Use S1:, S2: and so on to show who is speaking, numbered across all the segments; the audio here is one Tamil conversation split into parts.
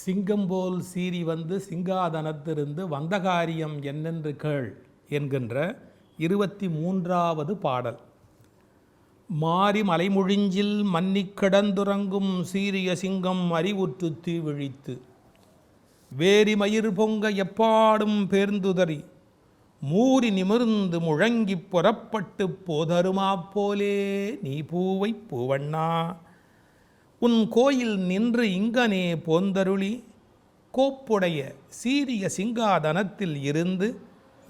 S1: சிங்கம் போல் சீறி வந்து சிங்காதனத்திலிருந்து வந்த காரியம் என்னென்று கேள் என்கின்ற 23வது பாடல். மாறி மலைமுழிஞ்சில் மன்னிக் கிடந்துறங்கும் சீரிய சிங்கம் அறிவுற்று தீவிழித்து வேரி மயிர் பொங்க எப்பாடும் பேர்ந்துதறி மூறி நிமிர்ந்து முழங்கி புறப்பட்டு போதருமா போலே நீ பூவை பூவண்ணா உன் கோயில் நின்று இங்கனே போந்தருளி கோப்புடைய சீரிய சிங்காதனத்தில் இருந்து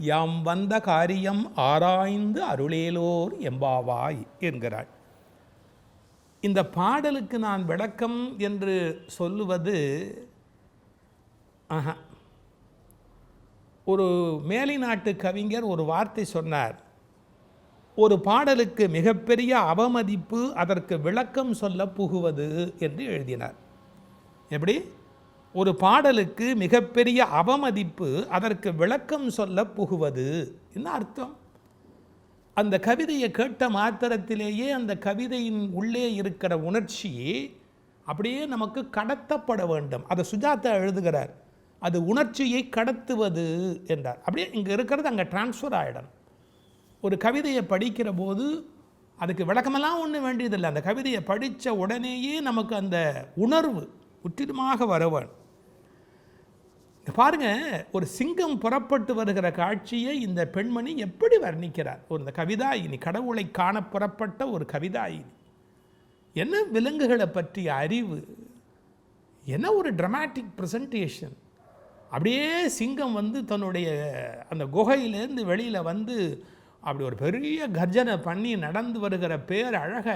S1: யாம் வந்த காரியம் ஆராய்ந்து அருளேலோர் எம்பாவாய் என்கிறாள். இந்த பாடலுக்கு நான் விளக்கம் என்று சொல்லுவது ஒரு மேலை நாட்டு கவிஞர் ஒரு வார்த்தை சொன்னார். ஒரு பாடலுக்கு மிகப்பெரிய அவமதிப்பு அதற்கு விளக்கம் சொல்ல புகுவது என்று எழுதினார். எப்படி? ஒரு பாடலுக்கு மிகப்பெரிய அவமதிப்பு அதற்கு விளக்கம் சொல்ல புகுவது என்ன அர்த்தம்? அந்த கவிதையை கேட்ட மாத்திரத்திலேயே அந்த கவிதையின் உள்ளே இருக்கிற உணர்ச்சி அப்படியே நமக்கு கடத்தப்பட வேண்டும். அதை சுஜாதா எழுதுகிறார். அது உணர்ச்சியை கடத்துவது என்றார். அப்படியே இங்கே இருக்கிறது அங்கே டிரான்ஸ்ஃபர் ஆகிடணும். ஒரு கவிதையை படிக்கிற போது அதுக்கு விளக்கமெல்லாம் ஒன்றும் வேண்டியதில்லை. அந்த கவிதையை படித்த உடனேயே நமக்கு அந்த உணர்வு முற்றிலுமாக வரவன். பாருங்கள், ஒரு சிங்கம் புறப்பட்டு வருகிற காட்சியை இந்த பெண்மணி எப்படி வர்ணிக்கிறார். இந்த கவிதாயினி, கடவுளை காண புறப்பட்ட ஒரு கவிதாயினி. என்ன விலங்குகளை பற்றிய அறிவு, என்ன ஒரு ட்ராமாட்டிக் ப்ரெசன்டேஷன். அப்படியே சிங்கம் வந்து தன்னுடைய அந்த குகையிலேருந்து வெளியில் வந்து அப்படி ஒரு பெரிய கர்ஜனை பண்ணி நடந்து வருகிற பேர் அழக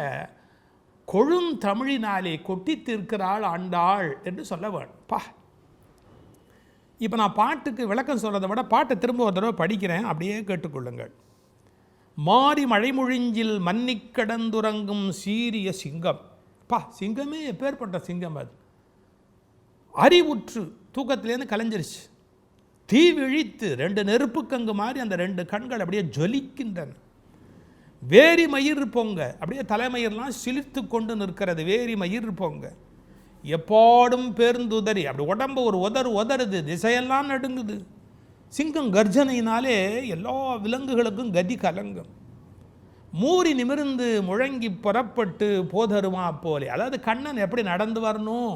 S1: கொழுந்தமிழினாலே கொட்டி தீர்க்கிறாள் ஆண்டாள் என்று சொல்ல வேணும்ப்பா. இப்போ நான் பாட்டுக்கு விளக்கம் சொல்கிறத விட பாட்டை திரும்ப ஒரு தடவை படிக்கிறேன், அப்படியே கேட்டுக்கொள்ளுங்கள். மாறி மழைமுழிஞ்சில் மன்னிக் கடந்துறங்கும் சீரிய சிங்கம். சிங்கமே எப்பேற்பட்ட சிங்கம் அது. அறிவுற்று தூக்கத்திலேருந்து கலைஞ்சிருச்சு. தீ விழித்து 2 நெருப்பு கங்கு மாதிரி அந்த 2 கண்கள் அப்படியே ஜொலிக்கின்றன. வேரி மயிர் பொங்க, அப்படியே தலைமயிரெலாம் சிலிர்த்து கொண்டு நிற்கிறது. வேரி மயிர் பொங்க எப்பாடும் பேர்ந்துதறி, அப்படி உடம்பு ஒரு உதறுது, திசையெல்லாம் நடுங்குது. சிங்கம் கர்ஜனையினாலே எல்லா விலங்குகளுக்கும் கதி கலங்கும். மூறி நிமிர்ந்து முழங்கி புறப்பட்டு போதருமா போலே, அதாவது கண்ணன் எப்படி நடந்து வரணும்,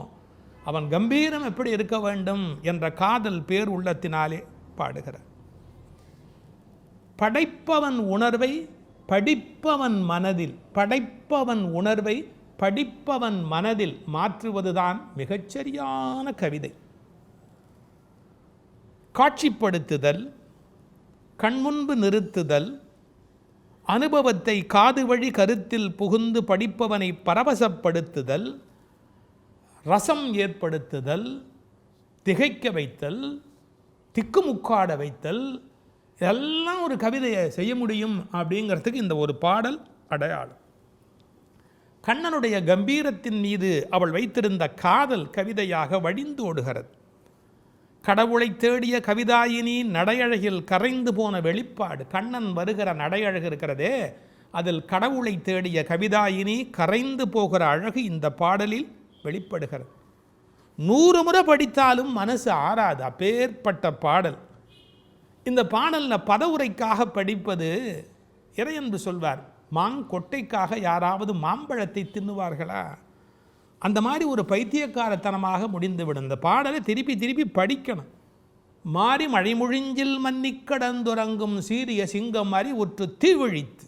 S1: அவன் கம்பீரம் எப்படி இருக்க வேண்டும் என்ற காதல் பேர் உள்ளத்தினாலே பாடுகிறார். படைப்பவன் உணர்வை படிப்பவன் மனதில், படைப்பவன் உணர்வை படிப்பவன் மனதில் மாற்றுவதுதான் மிகச்சரியான கவிதை. காட்சிப்படுத்துதல், கண்முன்பு நிறுத்துதல், அனுபவத்தை காது வழி கருத்தில் புகுந்து படிப்பவனை பரவசப்படுத்துதல், ரசம் ஏற்படுத்துதல், திகைக்க வைத்தல், திக்குமுக்காட வைத்தல், எல்லாம் ஒரு கவிதையை செய்ய முடியும் அப்படிங்கிறதுக்கு இந்த ஒரு பாடல் அடையாளம். கண்ணனுடைய கம்பீரத்தின் மீது அவள் வைத்திருந்த காதல் கவிதையாக வழிந்து ஓடுகிறது. கடவுளை தேடிய கவிதாயினி நடையழகில் கரைந்து போன வெளிப்பாடு. கண்ணன் வருகிற நடையழகு இருக்கிறதே, அதில் கடவுளை தேடிய கவிதாயினி கரைந்து போகிற அழகு இந்த பாடலில் வெளிப்படுகிறது. 100 முறை படித்தாலும் மனசு ஆறாது, அப்பேற்பட்ட பாடல். இந்த பாடலில் பதவுரைக்காக படிப்பது இறையன்பு சொல்வார். மாங்கொட்டைக்காக யாராவது மாம்பழத்தை தின்னுவார்களா? அந்த மாதிரி ஒரு பைத்தியக்காரத்தனமாக முடிந்துவிடும். இந்த பாடலை திருப்பி திருப்பி படிக்கணும். மாறி மழைமுழிஞ்சில் மன்னிக் கடந்துறங்கும் சீரிய சிங்கம் மாதிரி ஒற்று தீவிழித்து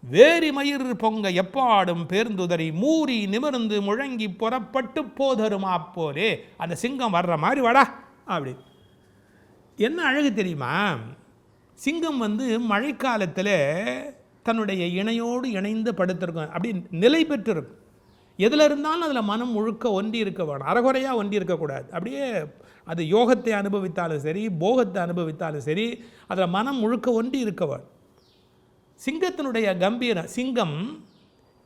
S1: வேரி மயிர் பொங்க எப்பாடும் பேர்ந்துதறி மூறி நிமிர்ந்து முழங்கி புறப்பட்டு போதருமா போலே, அந்த சிங்கம் வர்ற மாதிரி வாடா அப்படி. என்ன அழகு தெரியுமா? சிங்கம் வந்து மழைக்காலத்தில் தன்னுடைய இணையோடு இணைந்து படுத்திருக்கும், அப்படி நிலை பெற்றிருக்கும். எதில் இருந்தாலும் அதில் மனம் முழுக்க ஒன்றி இருக்க வேணும், அறகுறையாக ஒன்றி இருக்கக்கூடாது. அப்படியே அது யோகத்தை அனுபவித்தாலும் சரி, போகத்தை அனுபவித்தாலும் சரி, அதில் மனம் முழுக்க ஒன்றி இருக்க வேணும். சிங்கத்தினுடைய கம்பீரம். சிங்கம்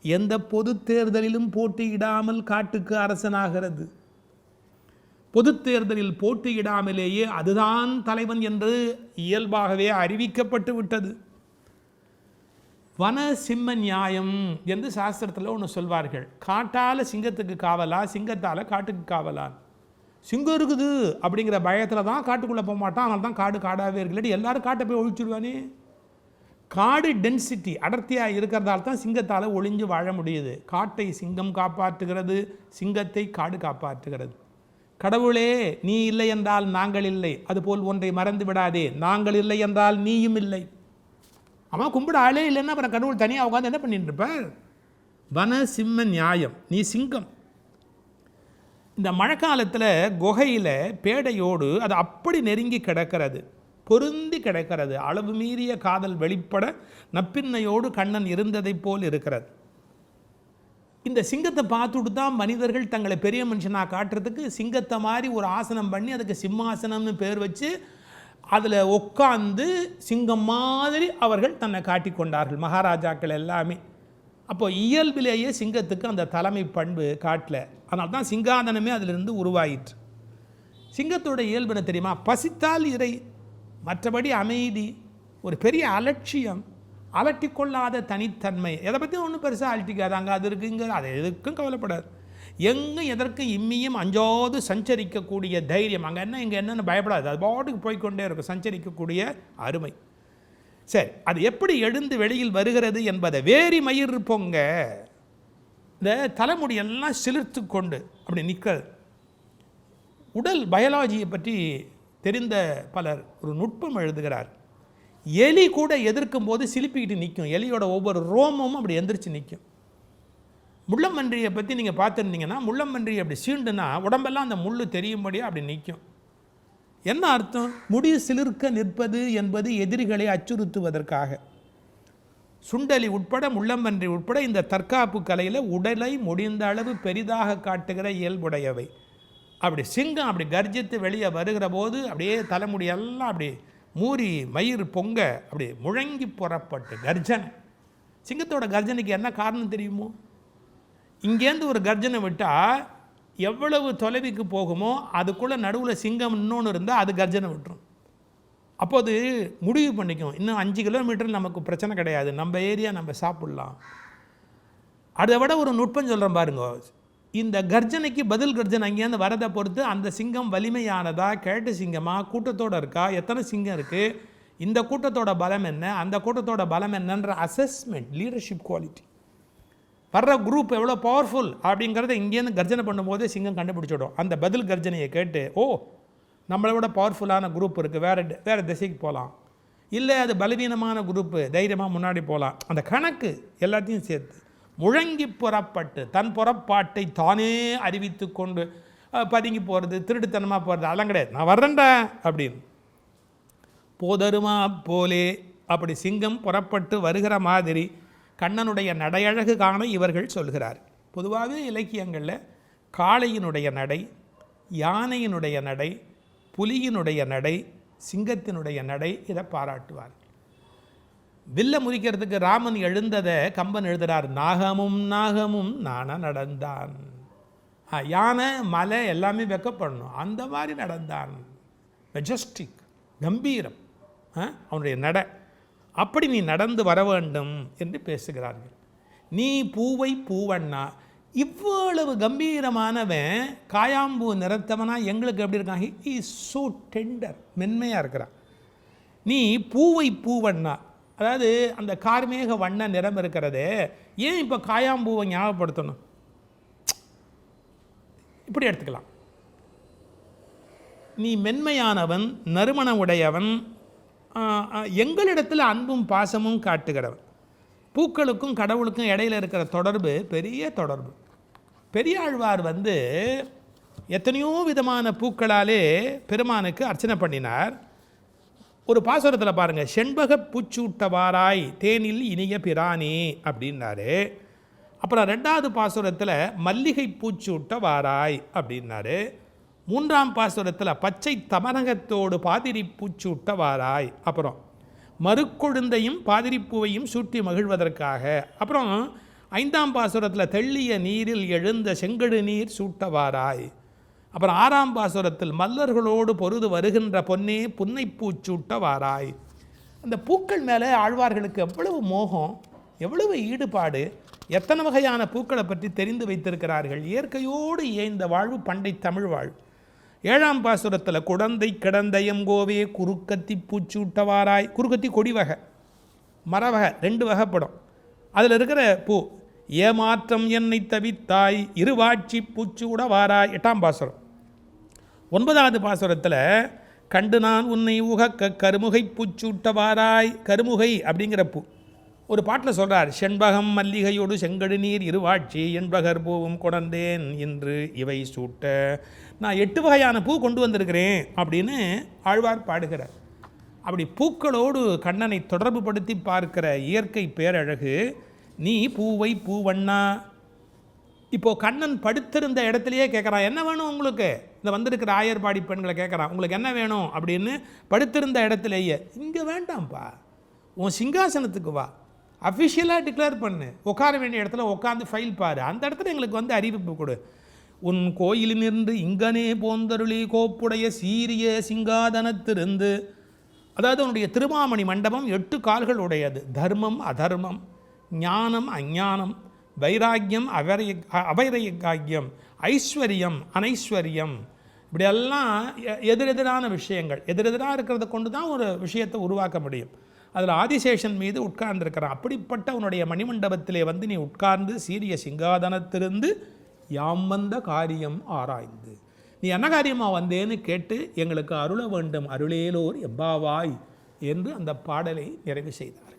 S1: எந்த பொது தேர்தலிலும் போட்டியிடாமல் காட்டுக்கு அரசனாகிறது. பொது தேர்தலில் போட்டியிடாமலேயே அதுதான் தலைவன் என்று இயல்பாகவே அறிவிக்கப்பட்டு விட்டது. வன சிம்ம நியாயம் என்று சாஸ்திரத்தில் ஒன்று சொல்வார்கள். காட்டால் சிங்கத்துக்கு காவலா, சிங்கத்தால் காட்டுக்கு காவலான். சிங்கம் இருக்குது அப்படிங்கிற பயத்தில் தான் காட்டுக்குள்ளே போக மாட்டான். அதனால தான் காடு காடாகவே இருக்கு. இல்லாட்டி எல்லோரும் காட்டை போய் ஒழிச்சிடுவானே. காடு டென்சிட்டி அடர்த்தியாக இருக்கிறதால தான் சிங்கத்தால் ஒளிஞ்சு வாழ முடியுது. காட்டை சிங்கம் காப்பாற்றுகிறது, சிங்கத்தை காடு காப்பாற்றுகிறது. கடவுளே, நீ இல்லை என்றால் நாங்கள் இல்லை, அதுபோல் ஒன்றை மறந்து விடாதே, நாங்கள் இல்லை என்றால் நீயும் இல்லை. அவன் கும்பிட ஆளே இல்லைன்னா அப்புறம் கடவுள் தனியாக உட்காந்து என்ன பண்ணிட்டு இருப்பார்? வன சிம்ம நியாயம், நீ சிங்கம். இந்த மழைக்காலத்தில் குகையில் பேடையோடு அது அப்படி நெருங்கி கிடக்கிறது, பொருந்தி கிடக்கிறது. அளவு மீறிய காதல் வெளிப்பட நப்பின்னையோடு கண்ணன் இருந்ததை போல் இருக்கிறது. இந்த சிங்கத்தை பார்த்துட்டு தான் மனிதர்கள் தங்களை பெரிய மனுஷனாக காட்டுறதுக்கு சிங்கத்தை மாதிரி ஒரு ஆசனம் பண்ணி அதுக்கு சிம்மாசனம்னு பேர் வச்சு அதில் உட்காந்து சிங்கம் மாதிரி அவர்கள் தன்னை காட்டிக்கொண்டார்கள், மகாராஜாக்கள் எல்லாமே. அப்போ இயல்பிலேயே சிங்கத்துக்கு அந்த தலைமை பண்பு காட்டல. அதனால தான் சிங்காதனமே அதிலிருந்து உருவாயிற்று. சிங்கத்தோட இயல்புன தெரியுமா? பசித்தால் இறை, மற்றபடி அமைதி, ஒரு பெரிய அலட்சியம், அலட்டிக்கொள்ளாத தனித்தன்மை. எதை பற்றி ஒன்றும் பெருசாக அலட்டிக்காது. அங்கே அது இருக்குங்க, அதை எதுக்கும் கவலைப்படாது. எங்கும் எதற்கும் இம்மியும் அஞ்சாது சஞ்சரிக்கக்கூடிய தைரியம். அங்கே என்ன இங்கே என்னென்னு பயப்படாது, அது பாட்டுக்கு போய்கொண்டே இருக்கும், சஞ்சரிக்கக்கூடிய அருமை. சரி, அது எப்படி எழுந்து வெளியில் வருகிறது என்பதை வேரி மயிர் பொங்க இந்த தலைமுடியெல்லாம் சிலிர்த்து கொண்டு அப்படி நிற்கிறது. உடல் பயாலஜியை பற்றி தெரிந்த பலர் ஒரு நுட்பம் எழுதுகிறார். எலி கூட எதிர்க்கும் போது சிலிப்பிக்கிட்டு நிற்கும். எலியோட ஒவ்வொரு ரோமமும் அப்படி எந்திரிச்சு நிற்கும். முள்ளம்பன்றியை பற்றி நீங்கள் பார்த்துருந்தீங்கன்னா, முள்ளம்பன்றி அப்படி சீண்டுனா உடம்பெல்லாம் அந்த முள் தெரியும்படியாக அப்படி நிற்கும். என்ன அர்த்தம்? முடி சிலிர்க்க நிற்பது என்பது எதிரிகளை அச்சுறுத்துவதற்காக. சுண்டலி உட்பட முள்ளம்பன்றி உட்பட இந்த தற்காப்பு கலையில் உடலை முடிந்த அளவு பெரிதாக காட்டுகிற இயல்புடையவை. அப்படி சிங்கம் அப்படி கர்ஜித்து வெளியே வருகிற போது அப்படியே தலைமுடியெல்லாம் அப்படி மூறி மயிர் பொங்க அப்படி முழங்கி புறப்பட்டு கர்ஜனை. சிங்கத்தோட கர்ஜனைக்கு என்ன காரணம் தெரியுமோ? இங்கேருந்து ஒரு கர்ஜனை விட்டால் எவ்வளவு தொலைவுக்கு போகுமோ அதுக்குள்ளே நடுவில் சிங்கம் இன்னொன்று இருந்தால் அது கர்ஜனை விட்டுரும். அப்போது முடிவு பண்ணிக்கும், இன்னும் 5 கிலோமீட்டர் நமக்கு பிரச்சனை கிடையாது, நம்ம ஏரியா நம்ம சாப்பிட்லாம். அதை விட ஒரு நுட்பம் சொல்கிறேன் பாருங்க. இந்த கர்ஜனைக்கு பதில் கர்ஜனை அங்கேருந்து வரதை பொறுத்து அந்த சிங்கம் வலிமையானதா, கேட்டு சிங்கமாக, கூட்டத்தோடு இருக்கா, எத்தனை சிங்கம் இருக்குது, இந்த கூட்டத்தோட பலம் என்ன, அந்த கூட்டத்தோட பலம் என்னன்ற அசஸ்மெண்ட், லீடர்ஷிப் குவாலிட்டி, வர்ற குரூப் எவ்வளோ பவர்ஃபுல் அப்படிங்கிறத இங்கேருந்து கர்ஜனை பண்ணும்போதே சிங்கம் கண்டுபிடிச்சிடும். அந்த பதில் கர்ஜனையை கேட்டு, ஓ நம்மளை விட பவர்ஃபுல்லான குரூப் இருக்குது, வேறு திசைக்கு போகலாம், இல்லை அது பலவீனமான குரூப்பு, தைரியமாக முன்னாடி போகலாம். அந்த கணக்கு எல்லாத்தையும் சேர்த்து முழங்கி புறப்பட்டு தன் புறப்பாட்டை தானே அறிவித்து கொண்டு பதுங்கி போகிறது, திருட்டுத்தனமாக போகிறது, அதெல்லாம் கிடையாது, நான் வர்றேன்டா அப்படின்னு. போதருமா போலே அப்படி சிங்கம் புறப்பட்டு வருகிற மாதிரி கண்ணனுடைய நடையழகு காண இவர்கள் சொல்கிறார். பொதுவாகவே இலக்கியங்களில் காளையினுடைய நடை, யானையினுடைய நடை, புலியினுடைய நடை, சிங்கத்தினுடைய நடை, இதை பாராட்டுவார். வில்ல முறிக்கிறதுக்கு ராமன் எழுந்ததை கம்பன் எழுதுகிறார். நாகமும் நாகமும் நானா நடந்தான். யானை மலை எல்லாமே வெக்கப்படணும், அந்த மாதிரி நடந்தான். மெஜஸ்டிக், கம்பீரம் அவனுடைய நடை. அப்படி நீ நடந்து வர வேண்டும் என்று பேசுகிறார்கள். நீ பூவை பூவண்ணா, இவ்வளவு கம்பீரமானவன் காயாம்பூ நிறத்தவனா எங்களுக்கு எப்படி இருக்கான்? ஹி இஸ் ஸோ டெண்டர், மென்மையாக இருக்கிறான். நீ பூவை பூவண்ணா, அதாவது அந்த கார்மேக வண்ண நிறம் இருக்கிறதே, ஏன் இப்போ காயாம்பூவை ஞாபகப்படுத்தணும்? இப்படி எடுத்துக்கலாம். நீ மென்மையானவன், நறுமண உடையவன், எங்களிடத்தில் அன்பும் பாசமும் காட்டுகிறவன். பூக்களுக்கும் கடவுளுக்கும் இடையில் இருக்கிற தொடர்பு பெரிய தொடர்பு. பெரியாழ்வார் எத்தனையோ விதமான பூக்களாலே பெருமானுக்கு அர்ச்சனை பண்ணினார். ஒரு பாசுரத்தில் பாருங்கள், செண்பக பூச்சூட்டவாராய் தேனில் இனிய பிரானே அப்படின்னாரு. அப்புறம் 2வது பாசுரத்தில் மல்லிகை பூச்சூட்ட வாராய் அப்படின்னாரு. 3ஆம் பாசுரத்தில் பச்சை தமரகத்தோடு பாதிரி பூச்சூட்ட வாராய். அப்புறம் மறுக்கொழுந்தையும் பாதிரிப்பூவையும் சூட்டி மகிழ்வதற்காக. அப்புறம் 5ஆம் பாசுரத்தில் தெள்ளிய நீரில் எழுந்த செங்கடு நீர் சூட்டவாராய். அப்புறம் 6ஆம் பாசுரத்தில் மல்லர்களோடு பொருது வருகின்ற பொன்னே புன்னைப்பூச்சூட்ட வாராய். அந்த பூக்கள் மேலே ஆழ்வார்களுக்கு எவ்வளவு மோகம், எவ்வளவு ஈடுபாடு, எத்தனை வகையான பூக்களை பற்றி தெரிந்து வைத்திருக்கிறார்கள். இயற்கையோடு இயைந்த வாழ்வு பண்டை தமிழ் வாழ்வு. 7ஆம் பாசுரத்தில் குடந்தை கிடந்தயம் கோவே குறுக்கத்தி பூச்சூட்டவாராய், குறுக்கத்தி கொடி வகை மரவகை 2 வகைப்படும். அதில் இருக்கிற பூ ஏமாற்றம் என்னை தவித்தாய் இருவாட்சி பூச்சூடவாராய் 8ஆம் பாசுரம். 9வது பாசுரத்தில் கண்டு நான் உன்னை உகக்க கருமுகை பூச்சூட்டவாராய், கருமுகை அப்படிங்கிற பூ ஒரு பாட்டில் சொல்கிறார். செண்பகம் மல்லிகையோடு செங்கடு நீர் இருவாட்சி என்பகர் பூவும் கொடந்தேன் என்று இவை சூட்ட, நான் 8 வகையான பூ கொண்டு வந்திருக்கிறேன் அப்படின்னு ஆழ்வார் பாடுகிறார். அப்படி பூக்களோடு கண்ணனை தொடர்பு படுத்தி பார்க்கிற இயற்கை பேரழகு. நீ பூவை பூவண்ணா, இப்போது கண்ணன் படுத்திருந்த இடத்துலையே கேட்குறான், என்ன வேணும் உங்களுக்கு? இந்த வந்திருக்கிற ஆயர்பாடி பெண்களை கேட்குறான், உங்களுக்கு என்ன வேணும் அப்படின்னு. படுத்திருந்த இடத்துலையே, இங்கே வேண்டாம்ப்பா, உன் சிங்காசனத்துக்கு வா, அஃபிஷியலாக டிக்ளேர் பண்ணு, உட்கார வேண்டிய இடத்துல உட்காந்து ஃபைல் பாரு, அந்த இடத்துல எங்களுக்கு வந்து அறிவிப்பு கொடு. உன் கோயிலினின்று இங்கனே போந்தருளி கோப்புடைய சீரிய சிங்காதனத்திலிருந்து, அதாவது உன்னுடைய திருமாமணி மண்டபம் 8 கால்கள் உடையது. தர்மம் அதர்மம், ஞானம் அஞ்ஞானம், வைராக்கியம் அவைராக்கியம், ஐஸ்வர்யம் அனைஸ்வர்யம், இப்படியெல்லாம் எதிரெதிரான விஷயங்கள். எதிரெதிராக இருக்கிறத கொண்டு தான் ஒரு விஷயத்தை உருவாக்க முடியும். அதில் ஆதிசேஷன் மீது உட்கார்ந்துருக்கிறான். அப்படிப்பட்ட உன்னுடைய மணிமண்டபத்திலே வந்து நீ உட்கார்ந்து சீரிய சிங்காதனத்திலிருந்து யாம் வந்த காரியம் ஆராய்ந்து, நீ என்ன காரியமாக வந்தேன்னு கேட்டு எங்களுக்கு அருள வேண்டும், அருளேலோர் எம்பாவாய் என்று அந்த பாடலை நிறைவு செய்தார்.